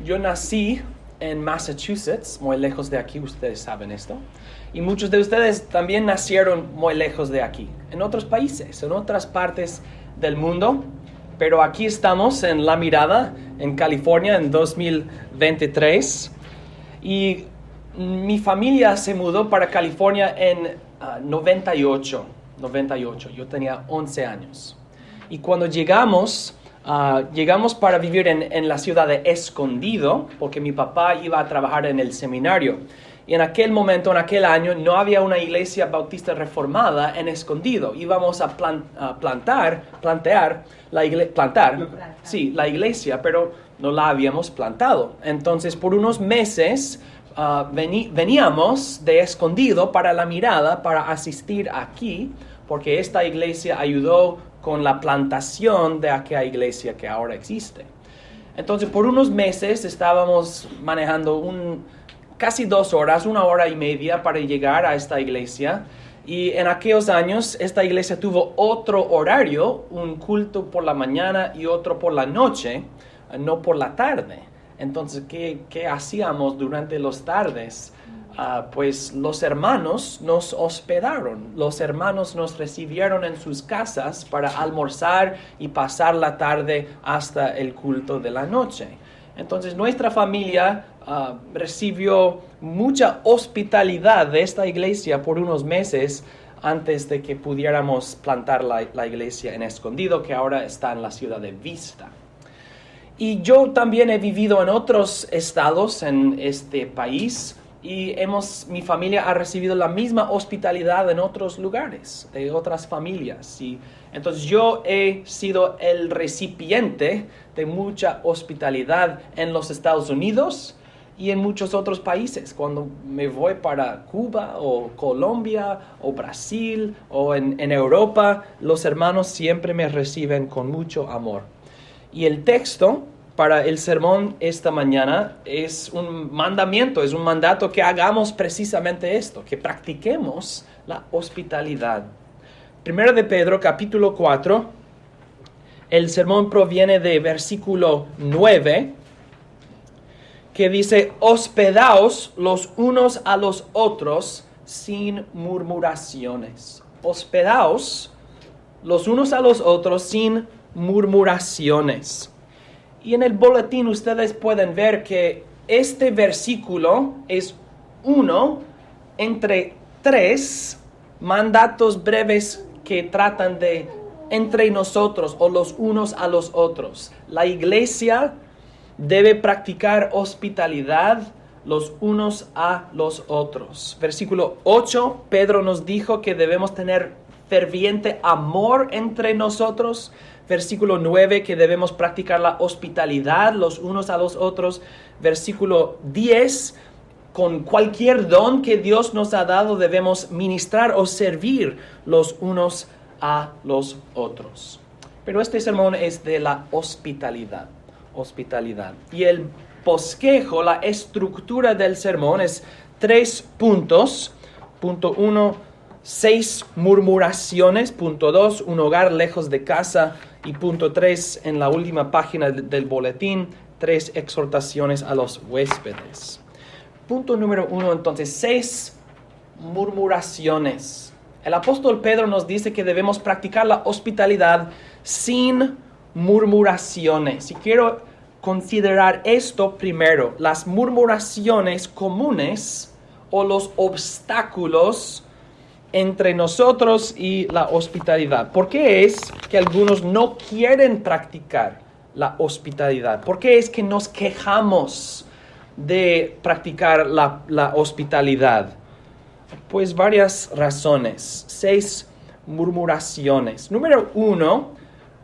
Yo nací en Massachusetts, muy lejos de aquí, ustedes saben esto. Y muchos de ustedes también nacieron muy lejos de aquí, en otros países, en otras partes del mundo. Pero aquí estamos en La Mirada, en California, en 2023. Y mi familia se mudó para California en 98. Yo tenía 11 años. Y cuando llegamos para vivir en la ciudad de Escondido, porque mi papá iba a trabajar en el seminario. Y en aquel momento, en aquel año, no había una iglesia bautista reformada en Escondido. Íbamos a plantar la iglesia, pero no la habíamos plantado. Entonces, por unos meses veníamos de Escondido para La Mirada para asistir aquí, porque esta iglesia ayudó con la plantación de aquella iglesia que ahora existe. Entonces, por unos meses estábamos manejando casi 2 horas, 1 hora y media para llegar a esta iglesia. Y en aquellos años, esta iglesia tuvo otro horario, un culto por la mañana y otro por la noche, no por la tarde. Entonces, ¿qué hacíamos durante las tardes? Pues los hermanos nos hospedaron, los hermanos nos recibieron en sus casas para almorzar y pasar la tarde hasta el culto de la noche. Entonces nuestra familia recibió mucha hospitalidad de esta iglesia por unos meses antes de que pudiéramos plantar la iglesia en Escondido, que ahora está en la ciudad de Vista. Y yo también he vivido en otros estados en este país. Y mi familia ha recibido la misma hospitalidad en otros lugares, de otras familias. Y entonces yo he sido el recipiente de mucha hospitalidad en los Estados Unidos y en muchos otros países. Cuando me voy para Cuba o Colombia o Brasil o en Europa, los hermanos siempre me reciben con mucho amor. Y el texto para el sermón esta mañana es un mandamiento, es un mandato que hagamos precisamente esto, que practiquemos la hospitalidad. Primero de Pedro, capítulo 4, el sermón proviene de versículo 9, que dice: hospedaos los unos a los otros sin murmuraciones. Hospedaos los unos a los otros sin murmuraciones. Y en el boletín ustedes pueden ver que este versículo es uno entre 3 mandatos breves que tratan de entre nosotros o los unos a los otros. La iglesia debe practicar hospitalidad los unos a los otros. Versículo 8, Pedro nos dijo que debemos tener ferviente amor entre nosotros. Versículo 9, que debemos practicar la hospitalidad los unos a los otros. Versículo 10, con cualquier don que Dios nos ha dado debemos ministrar o servir los unos a los otros. Pero este sermón es de la hospitalidad. Y el bosquejo, la estructura del sermón es 3 puntos. Punto 1, 6 murmuraciones. Punto 2, un hogar lejos de casa. Y punto 3, en la última página del boletín, 3 exhortaciones a los huéspedes. Punto número 1, entonces, 6 murmuraciones. El apóstol Pedro nos dice que debemos practicar la hospitalidad sin murmuraciones. Y quiero considerar esto primero, las murmuraciones comunes o los obstáculos entre nosotros y la hospitalidad. ¿Por qué es que algunos no quieren practicar la hospitalidad? ¿Por qué es que nos quejamos de practicar la hospitalidad? Pues varias razones. 6 murmuraciones. Número 1,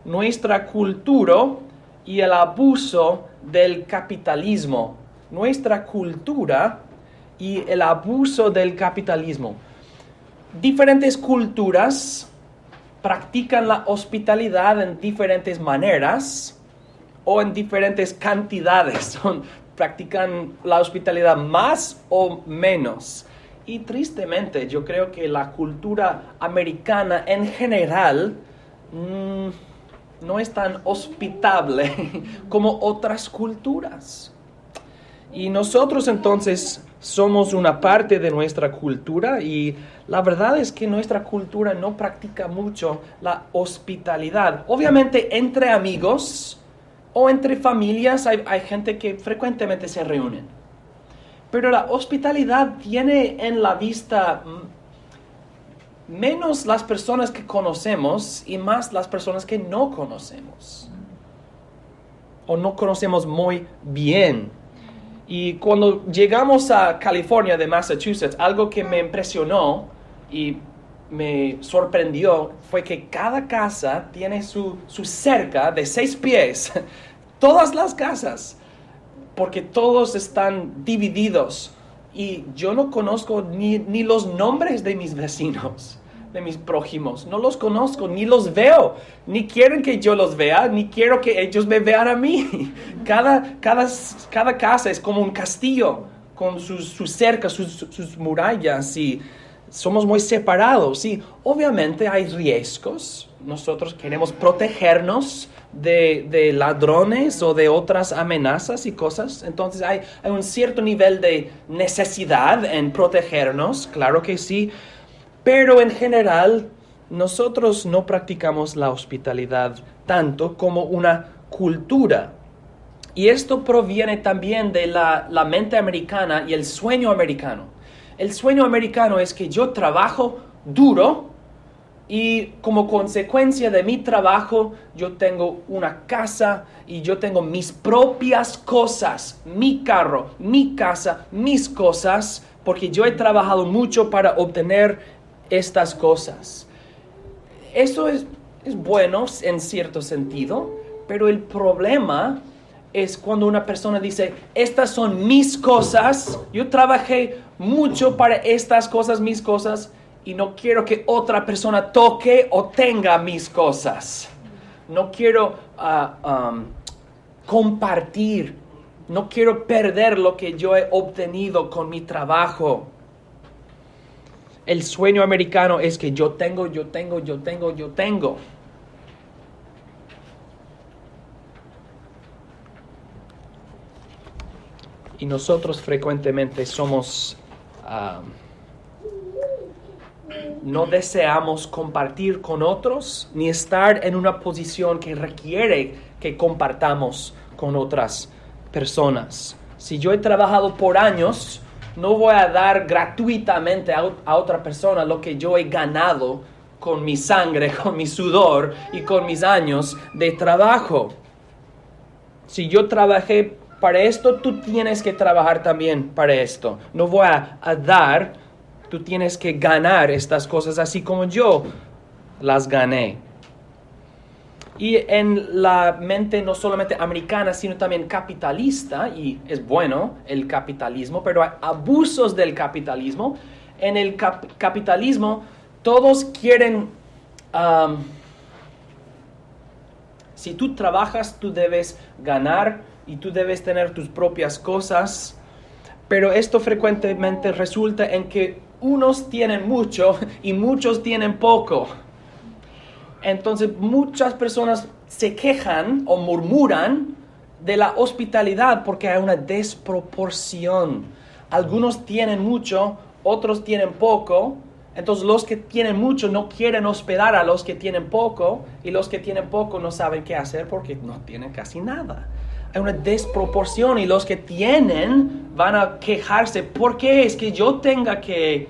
nuestra cultura y el abuso del capitalismo. Nuestra cultura y el abuso del capitalismo. Diferentes culturas practican la hospitalidad en diferentes maneras o en diferentes cantidades. Practican la hospitalidad más o menos. Y tristemente yo creo que la cultura americana en general no es tan hospitable como otras culturas. Y nosotros entonces somos una parte de nuestra cultura y la verdad es que nuestra cultura no practica mucho la hospitalidad. Obviamente entre amigos o entre familias hay gente que frecuentemente se reúnen. Pero la hospitalidad tiene en la vista menos las personas que conocemos y más las personas que no conocemos. O no conocemos muy bien. Y cuando llegamos a California de Massachusetts, algo que me impresionó y me sorprendió fue que cada casa tiene su cerca de 6 pies. Todas las casas, porque todos están divididos. Y yo no conozco ni los nombres de mis vecinos, de mis prójimos. No los conozco, ni los veo. Ni quieren que yo los vea, ni quiero que ellos me vean a mí. Cada casa es como un castillo, con sus cercas, sus murallas. Y somos muy separados. Y obviamente hay riesgos. Nosotros queremos protegernos de ladrones o de otras amenazas y cosas. Entonces hay un cierto nivel de necesidad en protegernos, claro que sí, pero en general nosotros no practicamos la hospitalidad tanto como una cultura. Y esto proviene también de la mente americana y el sueño americano. El sueño americano es que yo trabajo duro y como consecuencia de mi trabajo, yo tengo una casa y yo tengo mis propias cosas, mi carro, mi casa, mis cosas, porque yo he trabajado mucho para obtener estas cosas. Eso es bueno en cierto sentido, pero el problema es cuando una persona dice, estas son mis cosas, yo trabajé mucho para estas cosas, mis cosas, y no quiero que otra persona toque o tenga mis cosas. No quiero compartir. No quiero perder lo que yo he obtenido con mi trabajo. El sueño americano es que yo tengo. Y nosotros frecuentemente somos... no deseamos compartir con otros ni estar en una posición que requiere que compartamos con otras personas. Si yo he trabajado por años, no voy a dar gratuitamente a otra persona lo que yo he ganado con mi sangre, con mi sudor y con mis años de trabajo. Si yo trabajé para esto, tú tienes que trabajar también para esto. No voy a dar. Tú tienes que ganar estas cosas así como yo las gané. Y en la mente no solamente americana, sino también capitalista, y es bueno el capitalismo, pero hay abusos del capitalismo. En el capitalismo todos quieren... si tú trabajas, tú debes ganar y tú debes tener tus propias cosas. Pero esto frecuentemente resulta en que unos tienen mucho y muchos tienen poco. Entonces muchas personas se quejan o murmuran de la hospitalidad porque hay una desproporción. Algunos tienen mucho, otros tienen poco. Entonces los que tienen mucho no quieren hospedar a los que tienen poco y los que tienen poco no saben qué hacer porque no tienen casi nada. Hay una desproporción y los que tienen van a quejarse. ¿Por qué es que yo tenga que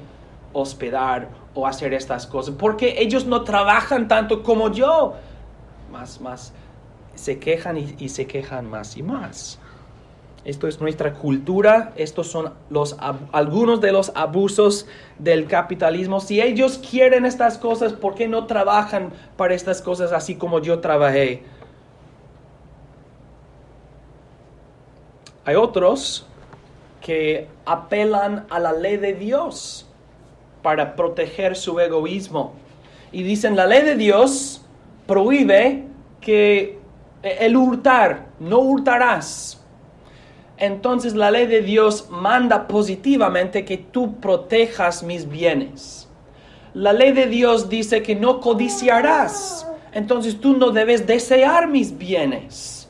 hospedar o hacer estas cosas? Porque ellos no trabajan tanto como yo. Más se quejan y se quejan más y más. Esto es nuestra cultura. Estos son algunos de los abusos del capitalismo. Si ellos quieren estas cosas, ¿por qué no trabajan para estas cosas así como yo trabajé? Hay otros que apelan a la ley de Dios para proteger su egoísmo. Y dicen, la ley de Dios prohíbe que el hurtar, no hurtarás. Entonces la ley de Dios manda positivamente que tú protejas mis bienes. La ley de Dios dice que no codiciarás. Entonces tú no debes desear mis bienes.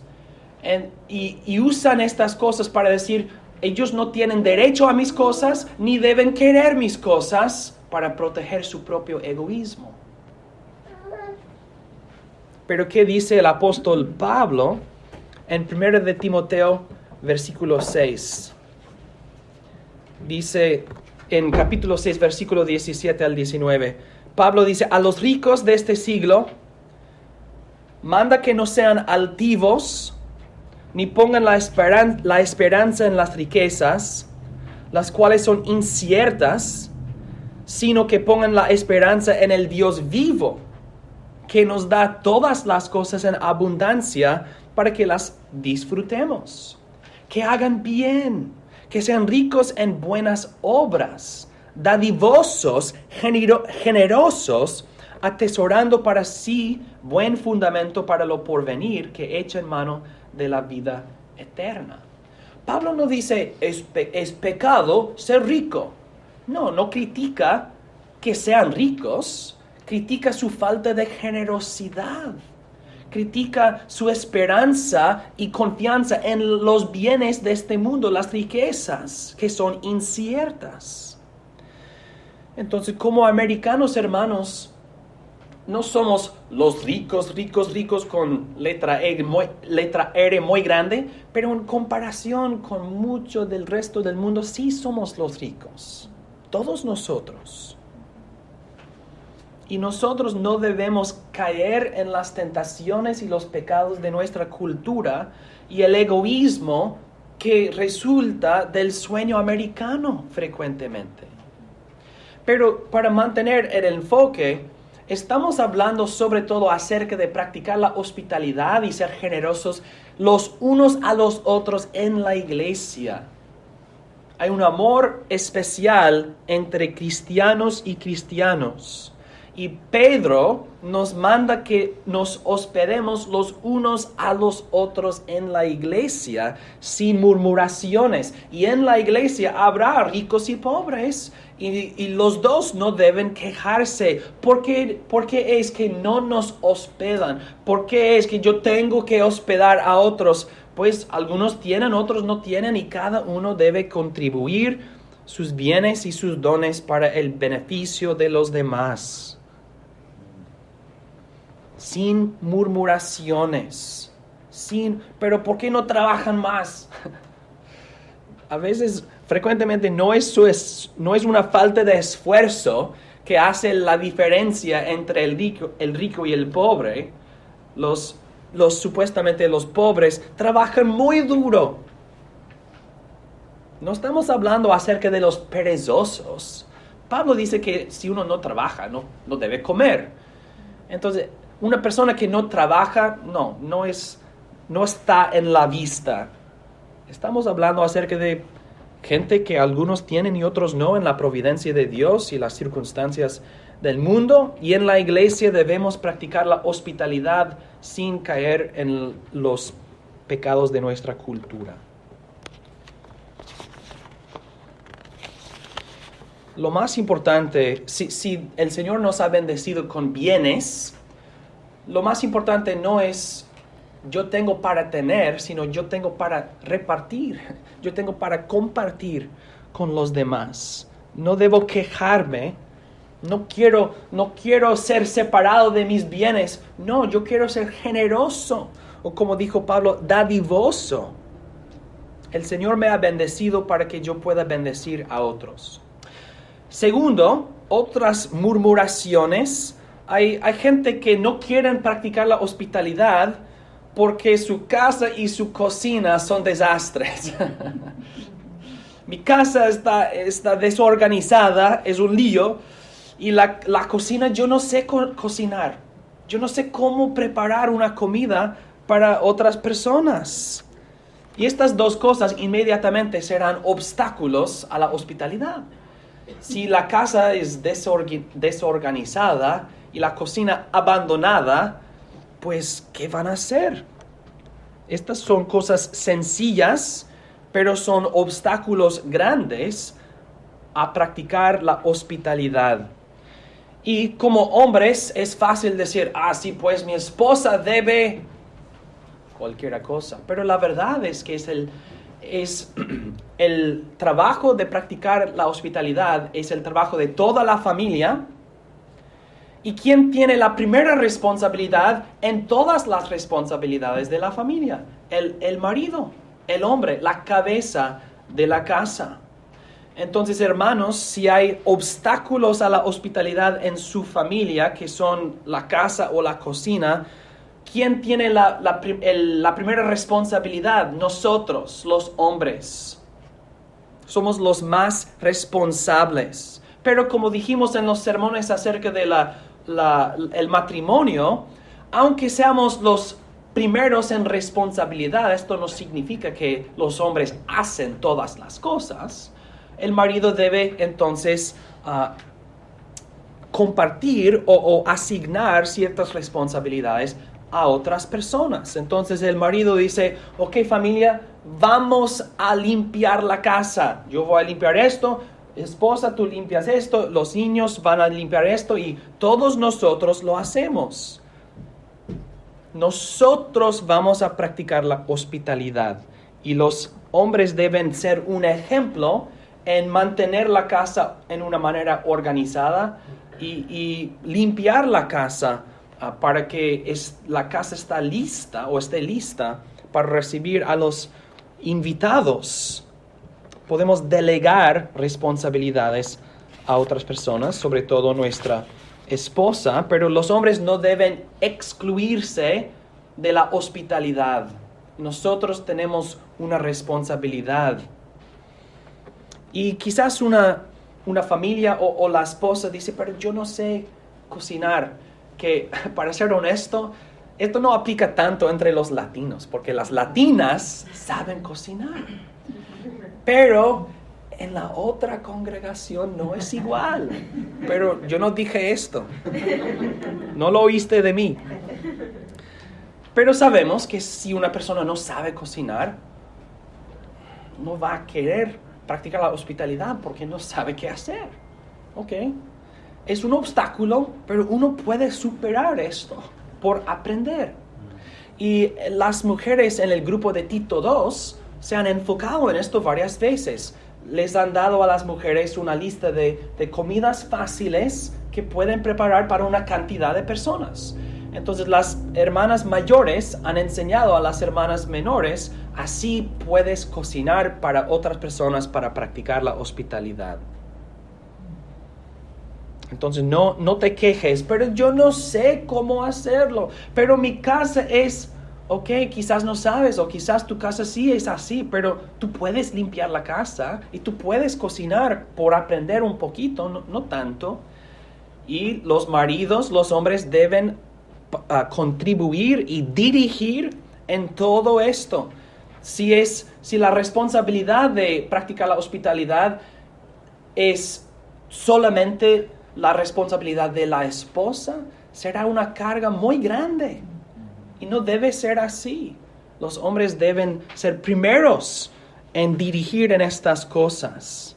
Y usan estas cosas para decir, Ellos no tienen derecho a mis cosas, ni deben querer mis cosas para proteger su propio egoísmo. Pero ¿qué dice el apóstol Pablo en 1 de Timoteo, versículo 6? Dice en capítulo 6, versículo 17 al 19. Pablo dice, a los ricos de este siglo, manda que no sean altivos, ni pongan la esperanza en las riquezas, las cuales son inciertas, sino que pongan la esperanza en el Dios vivo, que nos da todas las cosas en abundancia para que las disfrutemos. Que hagan bien, que sean ricos en buenas obras, dadivosos, generosos, atesorando para sí buen fundamento para lo porvenir, que echen mano de la vida eterna. Pablo no dice es pecado ser rico. No critica que sean ricos, critica su falta de generosidad, critica su esperanza y confianza en los bienes de este mundo, las riquezas que son inciertas. Entonces, como americanos, hermanos, no somos los ricos con letra R muy grande, pero en comparación con mucho del resto del mundo, sí somos los ricos. Todos nosotros. Y nosotros no debemos caer en las tentaciones y los pecados de nuestra cultura y el egoísmo que resulta del sueño americano frecuentemente. Pero para mantener el enfoque, estamos hablando sobre todo acerca de practicar la hospitalidad y ser generosos los unos a los otros en la iglesia. Hay un amor especial entre cristianos y cristianos. Y Pedro nos manda que nos hospedemos los unos a los otros en la iglesia sin murmuraciones. Y en la iglesia habrá ricos y pobres. Y los dos no deben quejarse. ¿Por qué es que no nos hospedan? ¿Por qué es que yo tengo que hospedar a otros? Pues algunos tienen, otros no tienen, y cada uno debe contribuir sus bienes y sus dones para el beneficio de los demás. Sin murmuraciones. Pero ¿por qué no trabajan más? A veces, frecuentemente, no es una falta de esfuerzo que hace la diferencia entre el rico y el pobre. Supuestamente los pobres trabajan muy duro. No estamos hablando acerca de los perezosos. Pablo dice que si uno no trabaja, no debe comer. Entonces, una persona que no trabaja, no está en la vista. Estamos hablando acerca de gente que algunos tienen y otros no en la providencia de Dios y las circunstancias del mundo. Y en la iglesia debemos practicar la hospitalidad sin caer en los pecados de nuestra cultura. Lo más importante, si el Señor nos ha bendecido con bienes, lo más importante no es yo tengo para tener, sino yo tengo para repartir. Yo tengo para compartir con los demás. No debo quejarme. No quiero ser separado de mis bienes. No, yo quiero ser generoso. O como dijo Pablo, dadivoso. El Señor me ha bendecido para que yo pueda bendecir a otros. Segundo, otras murmuraciones. Hay gente que no quieren practicar la hospitalidad porque su casa y su cocina son desastres. Mi casa está desorganizada, es un lío, y la cocina, yo no sé cocinar. Yo no sé cómo preparar una comida para otras personas. Y estas dos cosas inmediatamente serán obstáculos a la hospitalidad. Si la casa es desorganizada y la cocina abandonada, pues, ¿qué van a hacer? Estas son cosas sencillas, pero son obstáculos grandes a practicar la hospitalidad. Y como hombres es fácil decir, sí, pues mi esposa debe cualquier cosa. Pero la verdad es que es es el trabajo de practicar la hospitalidad, es el trabajo de toda la familia. ¿Y quién tiene la primera responsabilidad en todas las responsabilidades de la familia? El marido, el hombre, la cabeza de la casa. Entonces, hermanos, si hay obstáculos a la hospitalidad en su familia, que son la casa o la cocina, ¿quién tiene la primera responsabilidad? Nosotros, los hombres. Somos los más responsables. Pero como dijimos en los sermones acerca de el matrimonio, aunque seamos los primeros en responsabilidad, esto no significa que los hombres hacen todas las cosas. El marido debe entonces compartir o asignar ciertas responsabilidades a otras personas. Entonces el marido dice, ok, familia, vamos a limpiar la casa. Yo voy a limpiar esto, esposa, tú limpias esto, los niños van a limpiar esto y todos nosotros lo hacemos. Nosotros vamos a practicar la hospitalidad y los hombres deben ser un ejemplo en mantener la casa en una manera organizada y limpiar la casa para que la casa esté lista para recibir a los invitados. Podemos delegar responsabilidades a otras personas, sobre todo nuestra esposa, pero los hombres no deben excluirse de la hospitalidad. Nosotros tenemos una responsabilidad. Y quizás una familia o la esposa dice, pero yo no sé cocinar. Que para ser honesto, esto no aplica tanto entre los latinos, porque las latinas saben cocinar. Pero en la otra congregación no es igual. Pero yo no dije esto. No lo oíste de mí. Pero sabemos que si una persona no sabe cocinar, no va a querer practicar la hospitalidad porque no sabe qué hacer. ¿Ok? Es un obstáculo, pero uno puede superar esto por aprender. Y las mujeres en el grupo de Tito 2 se han enfocado en esto varias veces. Les han dado a las mujeres una lista de comidas fáciles que pueden preparar para una cantidad de personas. Entonces las hermanas mayores han enseñado a las hermanas menores, así puedes cocinar para otras personas para practicar la hospitalidad. Entonces no te quejes, pero yo no sé cómo hacerlo, pero mi casa es, ok, quizás no sabes, o quizás tu casa sí es así, pero tú puedes limpiar la casa y tú puedes cocinar por aprender un poquito, no tanto. Y los maridos, los hombres deben contribuir y dirigir en todo esto. Si la responsabilidad de practicar la hospitalidad es solamente la responsabilidad de la esposa, será una carga muy grande. Y no debe ser así. Los hombres deben ser primeros en dirigir en estas cosas.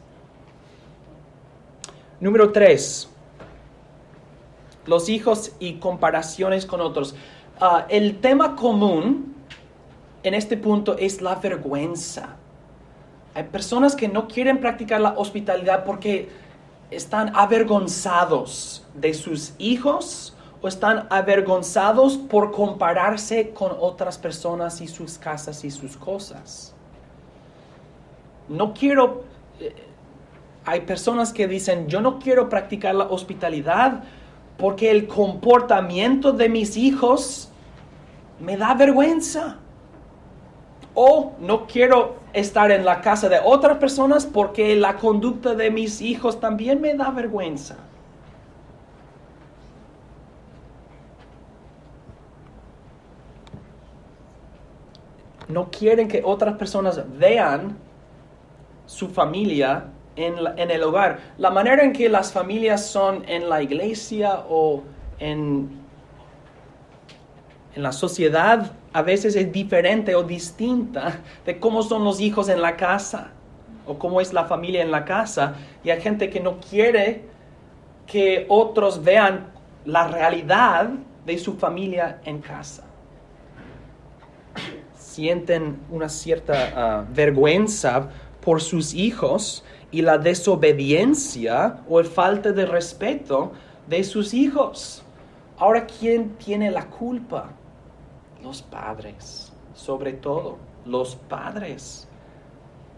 Número 3. Los hijos y comparaciones con otros. El tema común en este punto es la vergüenza. Hay personas que no quieren practicar la hospitalidad porque están avergonzados de sus hijos o están avergonzados por compararse con otras personas y sus casas y sus cosas. Hay personas que dicen, yo no quiero practicar la hospitalidad porque el comportamiento de mis hijos me da vergüenza. O no quiero estar en la casa de otras personas porque la conducta de mis hijos también me da vergüenza. No quieren que otras personas vean su familia en el hogar. La manera en que las familias son en la iglesia o en la sociedad a veces es diferente o distinta de cómo son los hijos en la casa o cómo es la familia en la casa. Y hay gente que no quiere que otros vean la realidad de su familia en casa. sienten una cierta vergüenza por sus hijos y la desobediencia o el falta de respeto de sus hijos. Ahora, ¿quién tiene la culpa? Los padres, sobre todo, los padres.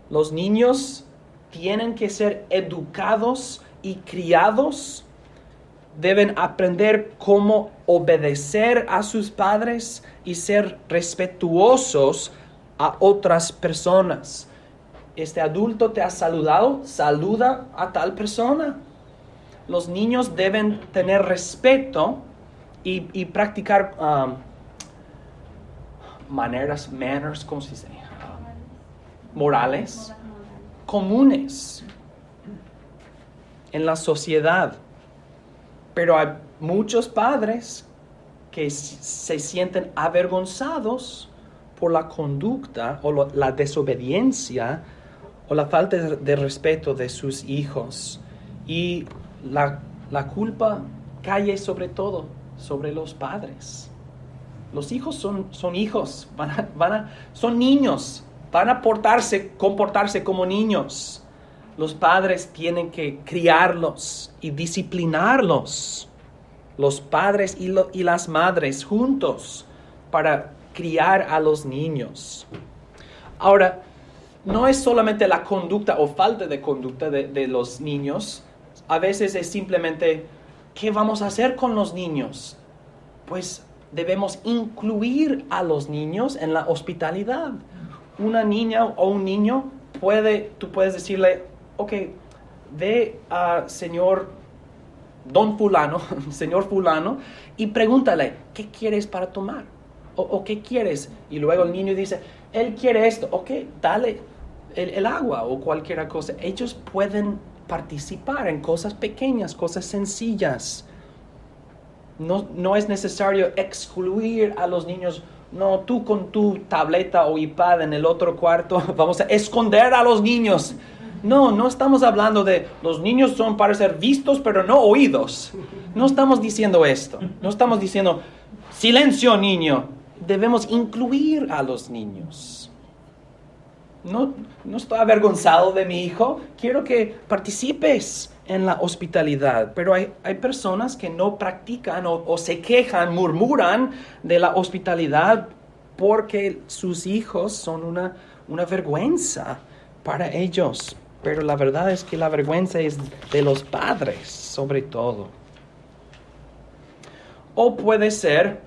Los niños tienen que ser educados y criados. Deben aprender cómo obedecer a sus padres y ser respetuosos a otras personas. Este adulto te ha saludado, saluda a tal persona. Los niños deben tener respeto y practicar manners, ¿cómo se dice? Morales comunes en la sociedad. Pero hay muchos padres que se sienten avergonzados por la conducta o la desobediencia o la falta de respeto de sus hijos. Y la culpa cae sobre todo sobre los padres. Los hijos son hijos, son niños, van a comportarse como niños. Los padres tienen que criarlos y disciplinarlos. Los padres y las madres juntos para criar a los niños. Ahora, no es solamente la conducta o falta de conducta de los niños. A veces es simplemente, ¿qué vamos a hacer con los niños? Pues debemos incluir a los niños en la hospitalidad. Una niña o un niño tú puedes decirle, ok, ve a señor don fulano, señor fulano, y pregúntale, ¿qué quieres para tomar? O ¿qué quieres? Y luego el niño dice, él quiere esto, ok, dale el agua o cualquier cosa. Ellos pueden participar en cosas pequeñas, cosas sencillas. No es necesario excluir a los niños. No, tú con tu tableta o iPad en el otro cuarto, vamos a esconder a los niños. No estamos hablando de los niños son para ser vistos pero no oídos. No estamos diciendo esto. No estamos diciendo, silencio niño. Debemos incluir a los niños. No estoy avergonzado de mi hijo. Quiero que participes en la hospitalidad. Pero hay personas que no practican o se quejan, murmuran de la hospitalidad porque sus hijos son una vergüenza para ellos. Pero la verdad es que la vergüenza es de los padres, sobre todo. O puede ser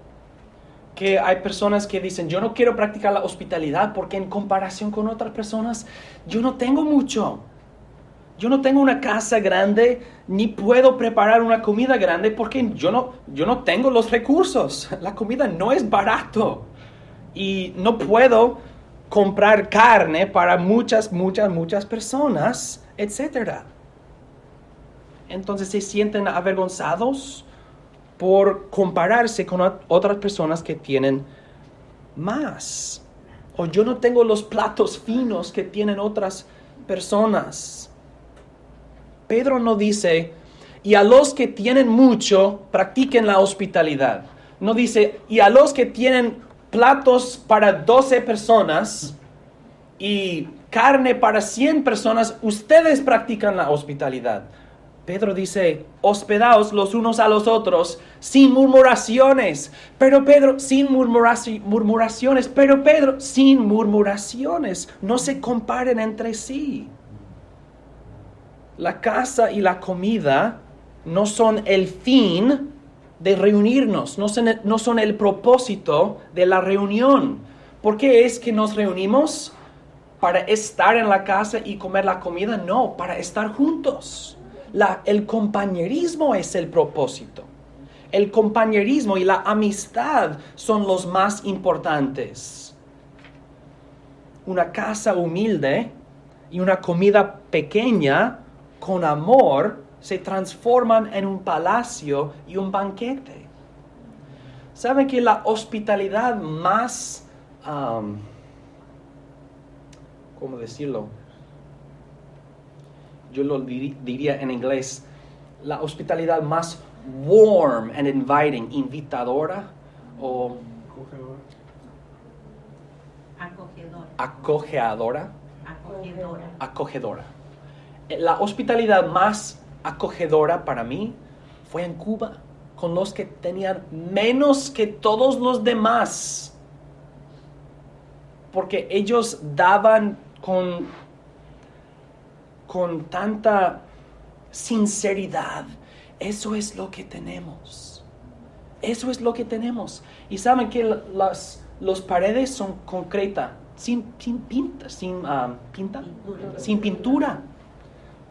que hay personas que dicen, yo no quiero practicar la hospitalidad porque en comparación con otras personas, yo no tengo mucho. Yo no tengo una casa grande, ni puedo preparar una comida grande porque yo no tengo los recursos. La comida no es barato. Y no puedo comprar carne para muchas personas, etc. Entonces se sienten avergonzados por compararse con otras personas que tienen más. O yo no tengo los platos finos que tienen otras personas. Pedro no dice, y a los que tienen mucho, practiquen la hospitalidad. No dice, y a los que tienen platos para 12 personas y carne para 100 personas, ustedes practican la hospitalidad. Pedro dice, hospedaos los unos a los otros sin murmuraciones. Pero Pedro, sin murmuraciones. Pero Pedro, sin murmuraciones. No se comparen entre sí. La casa y la comida no son el fin de reunirnos, no son el propósito de la reunión. ¿Por qué es que nos reunimos? ¿Para estar en la casa y comer la comida? No, para estar juntos. El compañerismo es el propósito. El compañerismo y la amistad son los más importantes. Una casa humilde y una comida pequeña con amor se transforman en un palacio y un banquete. ¿Saben que la hospitalidad más, ¿cómo decirlo? Yo lo diría en inglés, la hospitalidad más warm and inviting, invitadora o Acogedora. Acogedora. Acogedora. La hospitalidad más acogedora para mí fue en Cuba, con los que tenían menos que todos los demás. Porque ellos daban con tanta sinceridad. Eso es lo que tenemos. Eso es lo que tenemos. Y saben que las paredes son concretas, sin pintura.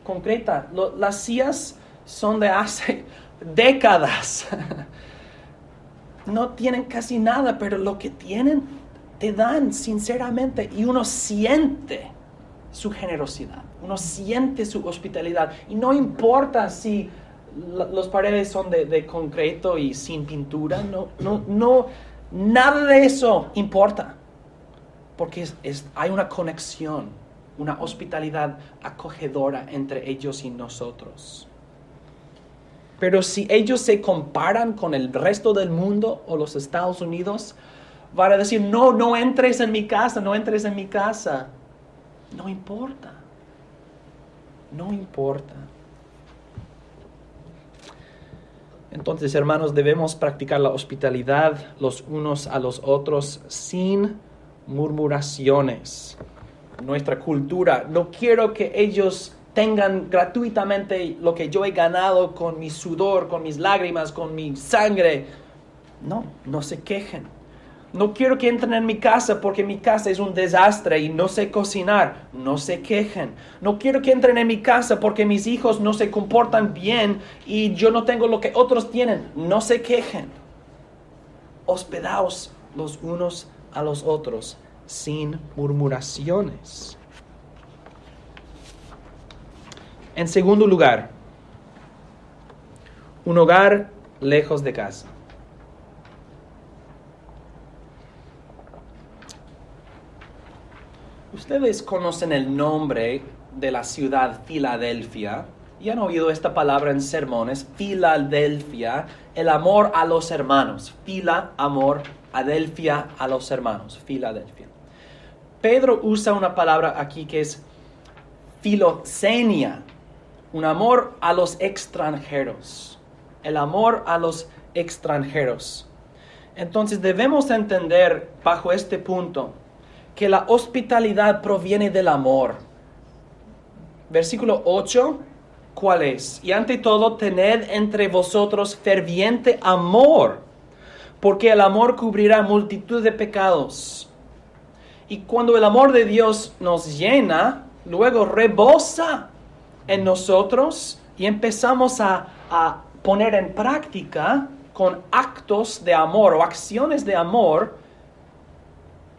Concreta. Las sillas son de hace décadas. No tienen casi nada, pero lo que tienen te dan sinceramente, y uno siente su generosidad, uno siente su hospitalidad, y no importa si las paredes son de concreto y sin pintura, no, nada de eso importa, porque hay una conexión, una hospitalidad acogedora entre ellos y nosotros. Pero si ellos se comparan con el resto del mundo o los Estados Unidos, van a decir, no entres en mi casa, no entres en mi casa. No importa. No importa. Entonces, hermanos, debemos practicar la hospitalidad los unos a los otros sin murmuraciones. Nuestra cultura, no quiero que ellos tengan gratuitamente lo que yo he ganado con mi sudor, con mis lágrimas, con mi sangre. No se quejen. No quiero que entren en mi casa porque mi casa es un desastre y no sé cocinar. No se quejen. No quiero que entren en mi casa porque mis hijos no se comportan bien y yo no tengo lo que otros tienen. No se quejen. Hospedaos los unos a los otros sin murmuraciones. En segundo lugar, un hogar lejos de casa. Ustedes conocen el nombre de la ciudad Filadelfia y han oído esta palabra en sermones, Filadelfia, el amor a los hermanos. Amor, Adelphia, a los hermanos, Filadelfia. Pedro usa una palabra aquí que es filoxenia, un amor a los extranjeros. El amor a los extranjeros. Entonces debemos entender bajo este punto que la hospitalidad proviene del amor. Versículo 8, ¿cuál es? Y ante todo, tened entre vosotros ferviente amor, porque el amor cubrirá multitud de pecados. Y cuando el amor de Dios nos llena, luego rebosa en nosotros y empezamos a poner en práctica con actos de amor o acciones de amor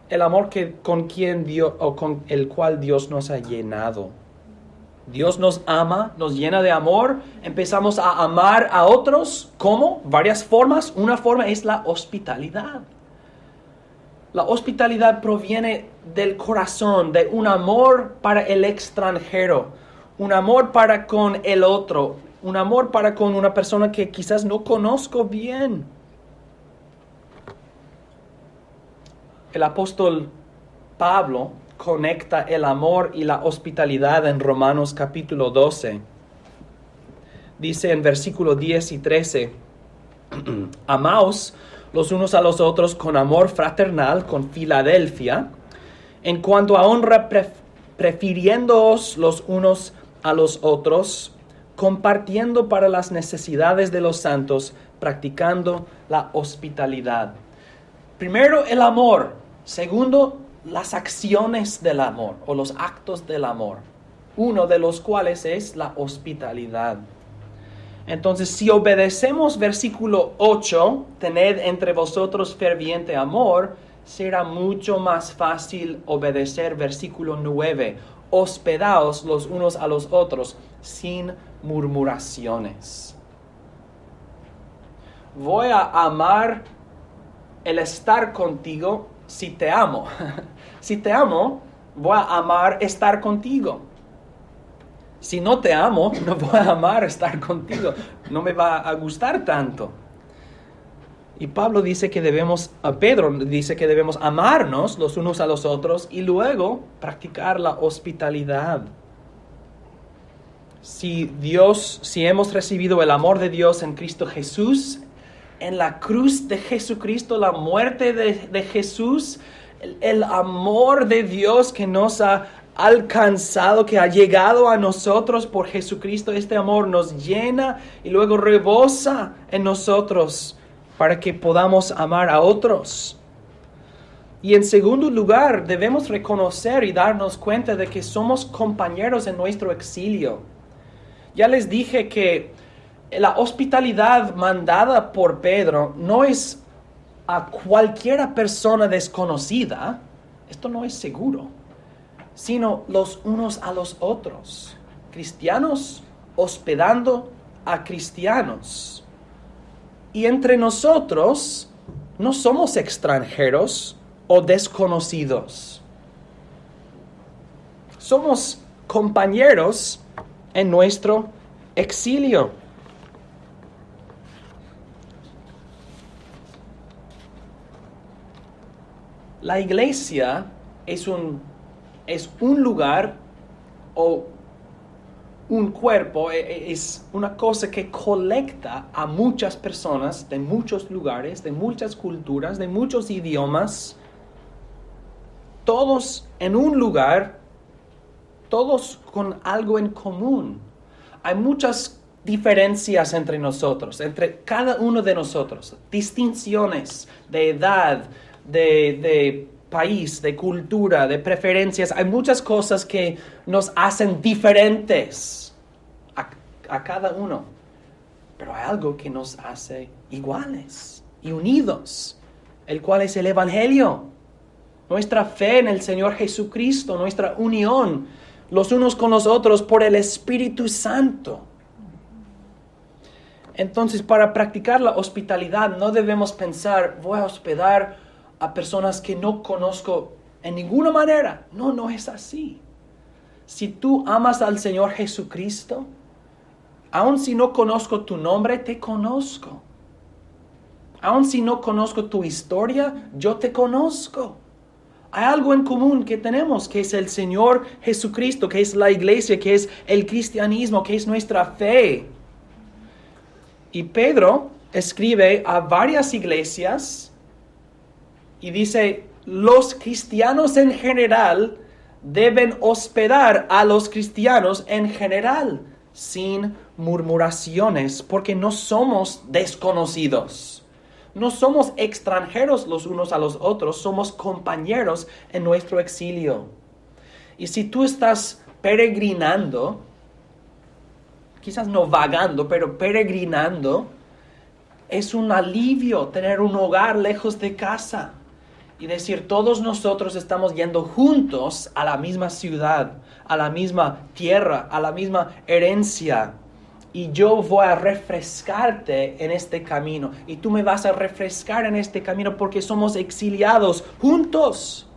el amor con el cual Dios nos ha llenado. Dios nos ama, nos llena de amor, empezamos a amar a otros. ¿Cómo? Varias formas. Una forma es la hospitalidad. La hospitalidad proviene del corazón, de un amor para el extranjero, un amor para con el otro, un amor para con una persona que quizás no conozco bien. El apóstol Pablo conecta el amor y la hospitalidad en Romanos capítulo 12. Dice en versículos 10 y 13, amaos los unos a los otros con amor fraternal, con Filadelfia, en cuanto a honra prefiriéndoos los unos a los otros, compartiendo para las necesidades de los santos, practicando la hospitalidad. Primero, el amor. Segundo, las acciones del amor o los actos del amor, uno de los cuales es la hospitalidad. Entonces, si obedecemos versículo 8, tened entre vosotros ferviente amor, será mucho más fácil obedecer versículo 9, hospedaos los unos a los otros sin murmuraciones. Voy a amar el estar contigo si te amo. Si te amo, voy a amar estar contigo. Si no te amo, no voy a amar estar contigo. No me va a gustar tanto. Y Pedro dice que debemos amarnos los unos a los otros y luego practicar la hospitalidad. Si hemos recibido el amor de Dios en Cristo Jesús, en la cruz de Jesucristo, la muerte de Jesús, el amor de Dios que nos ha alcanzado, que ha llegado a nosotros por Jesucristo, este amor nos llena y luego rebosa en nosotros para que podamos amar a otros. Y en segundo lugar, debemos reconocer y darnos cuenta de que somos compañeros en nuestro exilio. Ya les dije que la hospitalidad mandada por Pedro no es a cualquier persona desconocida, esto no es seguro, sino los unos a los otros. Cristianos hospedando a cristianos. Y entre nosotros no somos extranjeros o desconocidos. Somos compañeros en nuestro exilio. La iglesia es un lugar o un cuerpo, es una cosa que colecta a muchas personas de muchos lugares, de muchas culturas, de muchos idiomas, todos en un lugar, todos con algo en común. Hay muchas diferencias entre nosotros, entre cada uno de nosotros, distinciones de edad, de país, de cultura, de preferencias. Hay muchas cosas que nos hacen diferentes a cada uno. Pero hay algo que nos hace iguales y unidos, el cual es el Evangelio. Nuestra fe en el Señor Jesucristo, nuestra unión los unos con los otros por el Espíritu Santo. Entonces, para practicar la hospitalidad no debemos pensar, voy a hospedar a personas que no conozco en ninguna manera. No es así. Si tú amas al Señor Jesucristo, aun si no conozco tu nombre, te conozco. Aun si no conozco tu historia, yo te conozco. Hay algo en común que tenemos, que es el Señor Jesucristo, que es la iglesia, que es el cristianismo, que es nuestra fe. Y Pedro escribe a varias iglesias y dice, los cristianos en general deben hospedar a los cristianos en general, sin murmuraciones, porque no somos desconocidos. No somos extranjeros los unos a los otros, somos compañeros en nuestro exilio. Y si tú estás peregrinando, quizás no vagando, pero peregrinando, es un alivio tener un hogar lejos de casa. Y decir, todos nosotros estamos yendo juntos a la misma ciudad, a la misma tierra, a la misma herencia. Y yo voy a refrescarte en este camino. Y tú me vas a refrescar en este camino porque somos exiliados juntos.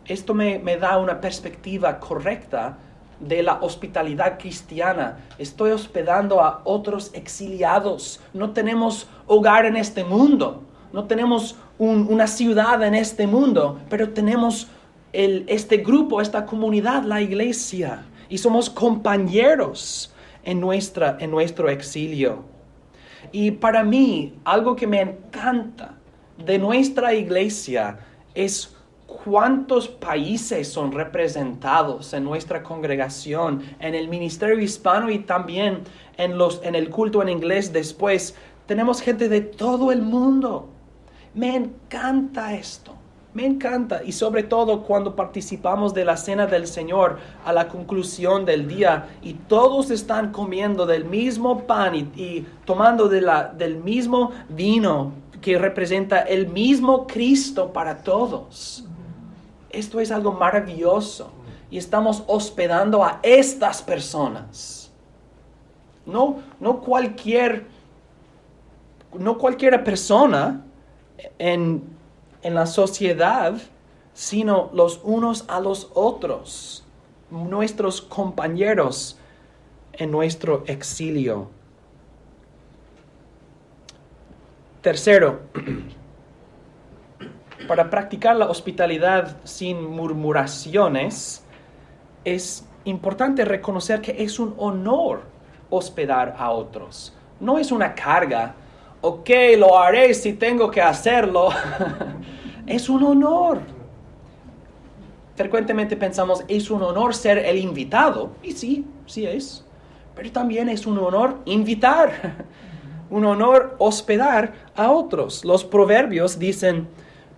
Esto me da una perspectiva correcta de la hospitalidad cristiana. Estoy hospedando a otros exiliados. No tenemos hogar en este mundo. No tenemos una ciudad en este mundo. Pero tenemos este grupo, esta comunidad, la iglesia. Y somos compañeros en nuestro exilio. Y para mí, algo que me encanta de nuestra iglesia es cuántos países son representados en nuestra congregación, en el ministerio hispano y también en el culto en inglés después. Tenemos gente de todo el mundo. Me encanta esto. Me encanta, y sobre todo cuando participamos de la cena del Señor a la conclusión del día y todos están comiendo del mismo pan y tomando del mismo vino que representa el mismo Cristo para todos. Esto es algo maravilloso y estamos hospedando a estas personas. No cualquier persona en la sociedad, sino los unos a los otros, nuestros compañeros en nuestro exilio. Tercero, para practicar la hospitalidad sin murmuraciones, es importante reconocer que es un honor hospedar a otros. No es una carga. Ok, lo haré si tengo que hacerlo. Es un honor. Frecuentemente pensamos, es un honor ser el invitado. Y sí, sí es. Pero también es un honor invitar. Un honor hospedar a otros. Los proverbios dicen,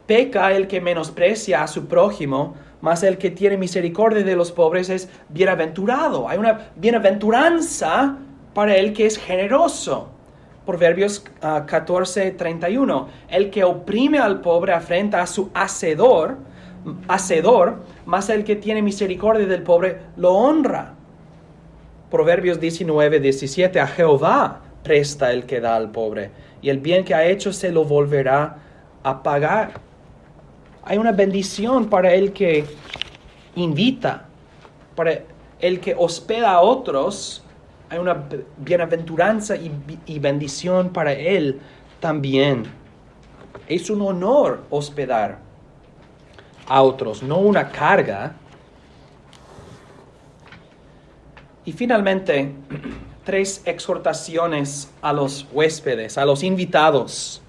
peca el que menosprecia a su prójimo, mas el que tiene misericordia de los pobres es bienaventurado. Hay una bienaventuranza para el que es generoso. Proverbios 14:31. El que oprime al pobre afrenta a su hacedor, mas el que tiene misericordia del pobre lo honra. Proverbios 19:17. A Jehová presta el que da al pobre, y el bien que ha hecho se lo volverá a pagar. Hay una bendición para el que invita, para el que hospeda a otros. Hay una bienaventuranza y bendición para él también. Es un honor hospedar a otros, no una carga. Y finalmente, 3 exhortaciones a los huéspedes, a los invitados.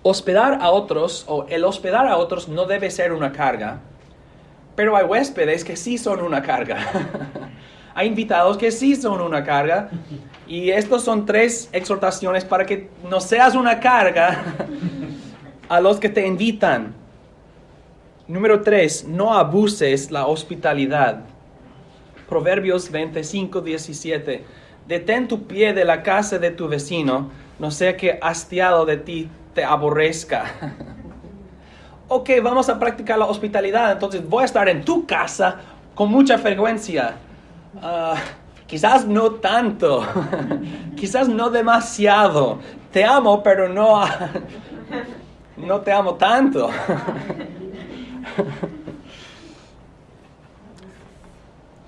Hospedar a otros, o el hospedar a otros, no debe ser una carga, pero hay huéspedes que sí son una carga. Hay invitados que sí son una carga, y estos son 3 exhortaciones para que no seas una carga a los que te invitan. Número 3, no abuses la hospitalidad. Proverbios 25:17. Detén tu pie de la casa de tu vecino, no sea que hastiado de ti te aborrezca. Ok, vamos a practicar la hospitalidad, entonces voy a estar en tu casa con mucha frecuencia. Quizás no tanto, quizás no demasiado. Te amo, pero no te amo tanto.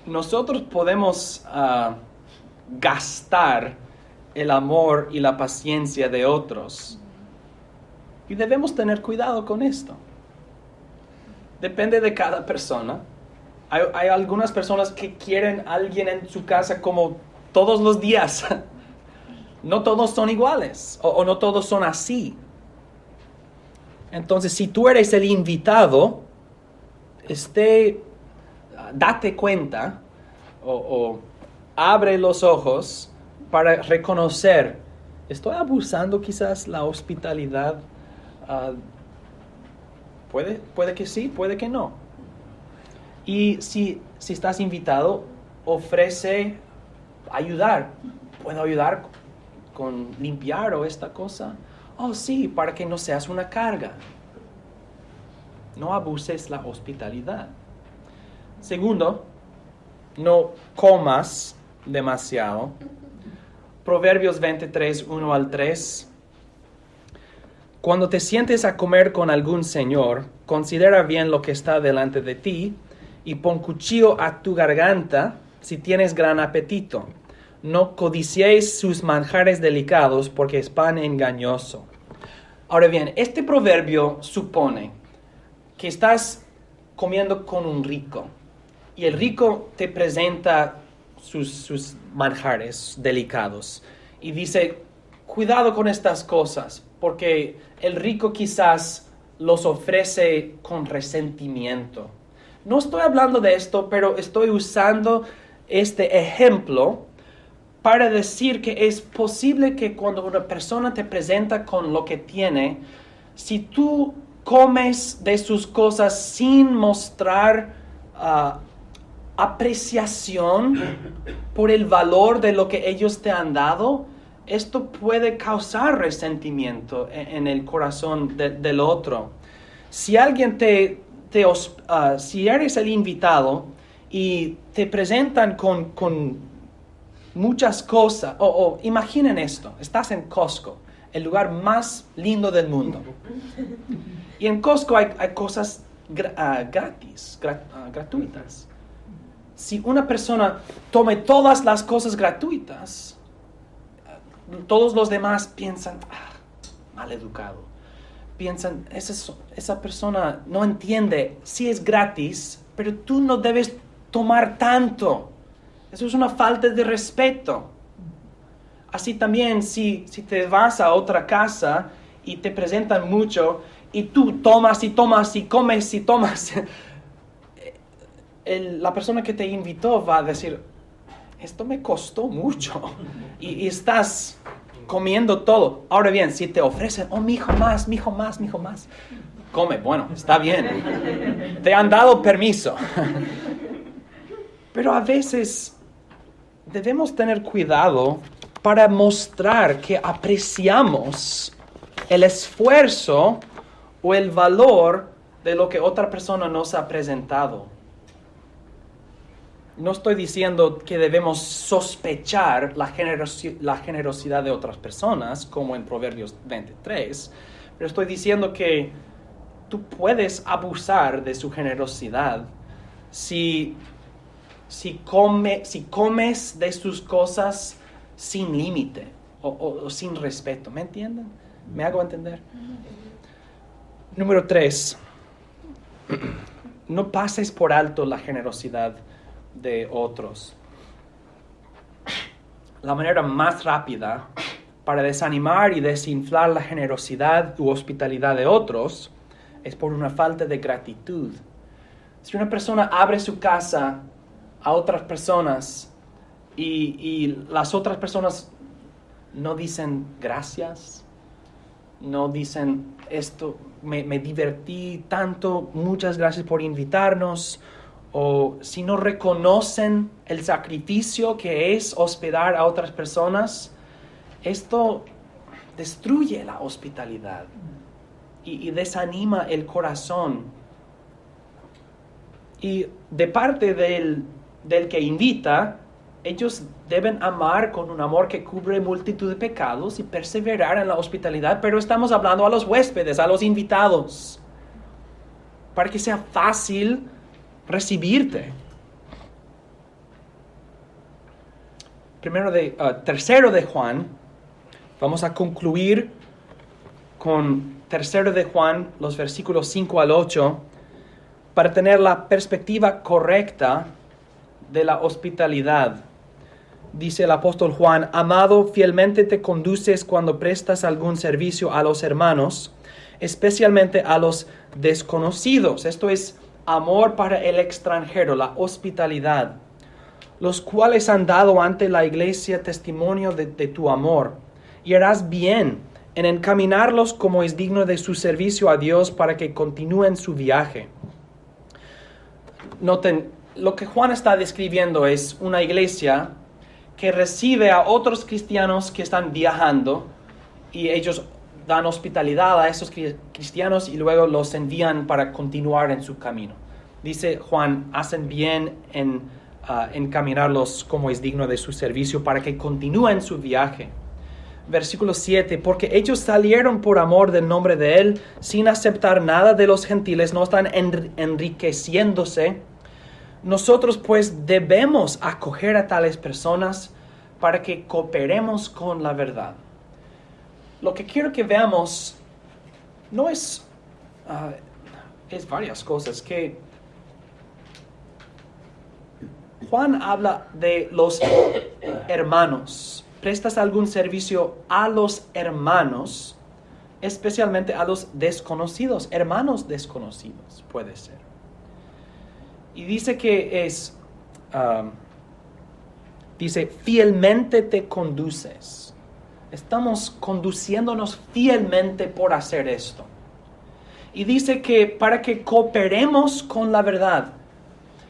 Nosotros podemos gastar el amor y la paciencia de otros. Y debemos tener cuidado con esto. Depende de cada persona. Hay algunas personas que quieren a alguien en su casa como todos los días. No todos son iguales o no todos son así. Entonces, si tú eres el invitado, date cuenta o abre los ojos para reconocer, ¿estoy abusando quizás la hospitalidad? Puede que sí, puede que no. Y si estás invitado, ofrece ayudar. ¿Puedo ayudar con limpiar o esta cosa? Oh, sí, para que no seas una carga. No abuses la hospitalidad. Segundo, no comas demasiado. Proverbios 23:1-3. Cuando te sientes a comer con algún señor, considera bien lo que está delante de ti y pon cuchillo a tu garganta si tienes gran apetito. No codiciéis sus manjares delicados porque es pan engañoso. Ahora bien, este proverbio supone que estás comiendo con un rico y el rico te presenta sus manjares delicados y dice, cuidado con estas cosas, porque el rico quizás los ofrece con resentimiento. No estoy hablando de esto, pero estoy usando este ejemplo para decir que es posible que cuando una persona te presenta con lo que tiene, si tú comes de sus cosas sin mostrar apreciación por el valor de lo que ellos te han dado, esto puede causar resentimiento en el corazón del otro. Si alguien si eres el invitado y te presentan con muchas cosas, imaginen esto, estás en Costco, el lugar más lindo del mundo. Y en Costco hay cosas gratuitas. si una persona tome todas las cosas gratuitas, todos los demás piensan, mal educado. Piensan, esa persona no entiende, sí es gratis, pero tú no debes tomar tanto. Eso es una falta de respeto. Así también, si te vas a otra casa y te presentan mucho, y tú tomas y tomas y comes y tomas, la persona que te invitó va a decir, esto me costó mucho, y estás comiendo todo. Ahora bien, si te ofrecen, mi hijo más, come, bueno, está bien, te han dado permiso. Pero a veces debemos tener cuidado para mostrar que apreciamos el esfuerzo o el valor de lo que otra persona nos ha presentado. No estoy diciendo que debemos sospechar la generosidad de otras personas, como en Proverbios 23, pero estoy diciendo que tú puedes abusar de su generosidad si comes de sus cosas sin límite o sin respeto. ¿Me entienden? ¿Me hago entender? Número 3. No pases por alto la generosidad de otros. La manera más rápida para desanimar y desinflar la generosidad u hospitalidad de otros es por una falta de gratitud. Si una persona abre su casa a otras personas y las otras personas no dicen gracias, no dicen esto, me divertí tanto, muchas gracias por invitarnos, o si no reconocen el sacrificio que es hospedar a otras personas, esto destruye la hospitalidad y desanima el corazón. Y de parte del que invita, ellos deben amar con un amor que cubre multitud de pecados y perseverar en la hospitalidad, pero estamos hablando a los huéspedes, a los invitados, para que sea fácil recibirte. Tercero de Juan, vamos a concluir con tercero de Juan, los versículos 5 al 8, para tener la perspectiva correcta de la hospitalidad. Dice el apóstol Juan: amado, fielmente te conduces cuando prestas algún servicio a los hermanos, especialmente a los desconocidos. Esto es amor para el extranjero, la hospitalidad, los cuales han dado ante la iglesia testimonio de tu amor, y harás bien en encaminarlos como es digno de su servicio a Dios para que continúen su viaje. Noten, lo que Juan está describiendo es una iglesia que recibe a otros cristianos que están viajando, y ellos dan hospitalidad a esos cristianos y luego los envían para continuar en su camino. Dice Juan, hacen bien en encaminarlos como es digno de su servicio para que continúen su viaje. Versículo 7, porque ellos salieron por amor del nombre de Él, sin aceptar nada de los gentiles, no están enriqueciéndose. Nosotros pues debemos acoger a tales personas para que cooperemos con la verdad. Lo que quiero que veamos no es varias cosas. Que Juan habla de los hermanos. Prestas algún servicio a los hermanos, especialmente a los desconocidos, hermanos desconocidos, puede ser. Y dice que dice, fielmente te conduces. Estamos conduciéndonos fielmente por hacer esto. Y dice que para que cooperemos con la verdad.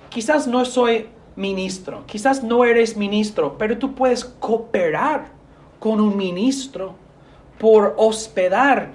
Quizás no soy ministro, quizás no eres ministro, pero tú puedes cooperar con un ministro por hospedarle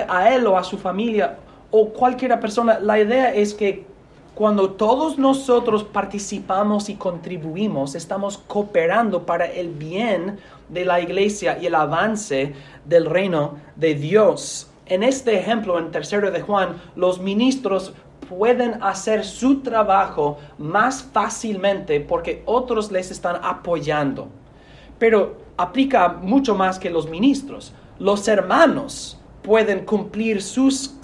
a él o a su familia o cualquier persona. La idea es que cuando todos nosotros participamos y contribuimos, estamos cooperando para el bien de la iglesia y el avance del reino de Dios. En este ejemplo, en tercero de Juan, los ministros pueden hacer su trabajo más fácilmente porque otros les están apoyando. Pero aplica mucho más que los ministros. Los hermanos pueden cumplir sus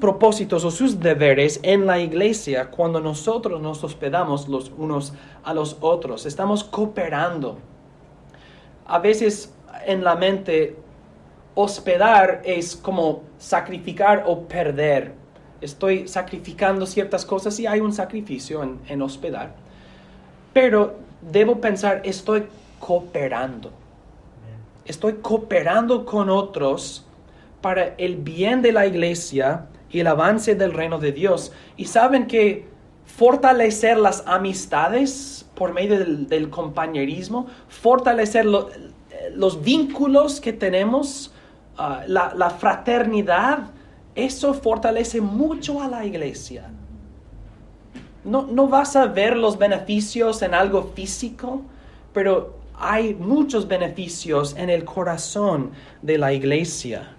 propósitos o sus deberes en la iglesia cuando nosotros nos hospedamos los unos a los otros. Estamos cooperando. A veces en la mente, hospedar es como sacrificar o perder. Estoy sacrificando ciertas cosas y hay un sacrificio en hospedar. Pero debo pensar, estoy cooperando. Estoy cooperando con otros para el bien de la iglesia y el avance del reino de Dios. Y saben que fortalecer las amistades por medio del compañerismo, fortalecer los vínculos que tenemos, la fraternidad, eso fortalece mucho a la iglesia. No vas a ver los beneficios en algo físico, pero hay muchos beneficios en el corazón de la iglesia.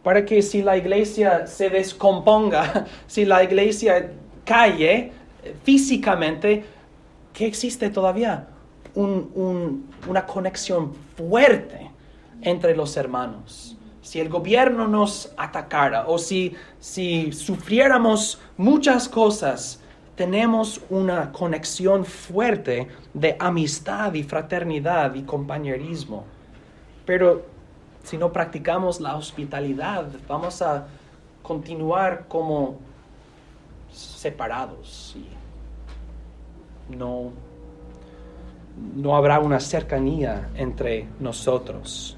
Para que si la iglesia se descomponga, si la iglesia cae físicamente, que existe todavía una conexión fuerte entre los hermanos. Si el gobierno nos atacara o si sufriéramos muchas cosas, tenemos una conexión fuerte de amistad y fraternidad y compañerismo. Pero si no practicamos la hospitalidad, vamos a continuar como separados y no habrá una cercanía entre nosotros.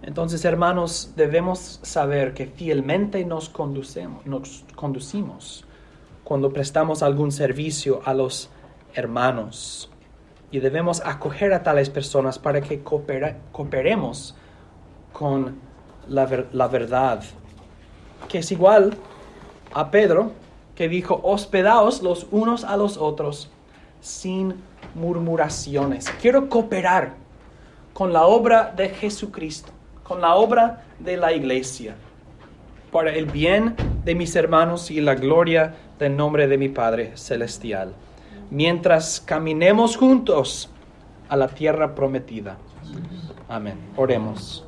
Entonces, hermanos, debemos saber que fielmente nos conducimos cuando prestamos algún servicio a los hermanos. Y debemos acoger a tales personas para que cooperemos con la verdad. Que es igual a Pedro, que dijo, hospedaos los unos a los otros sin murmuraciones. Quiero cooperar con la obra de Jesucristo, con la obra de la iglesia, para el bien de mis hermanos y la gloria del nombre de mi Padre Celestial, mientras caminemos juntos a la tierra prometida. Amén. Oremos.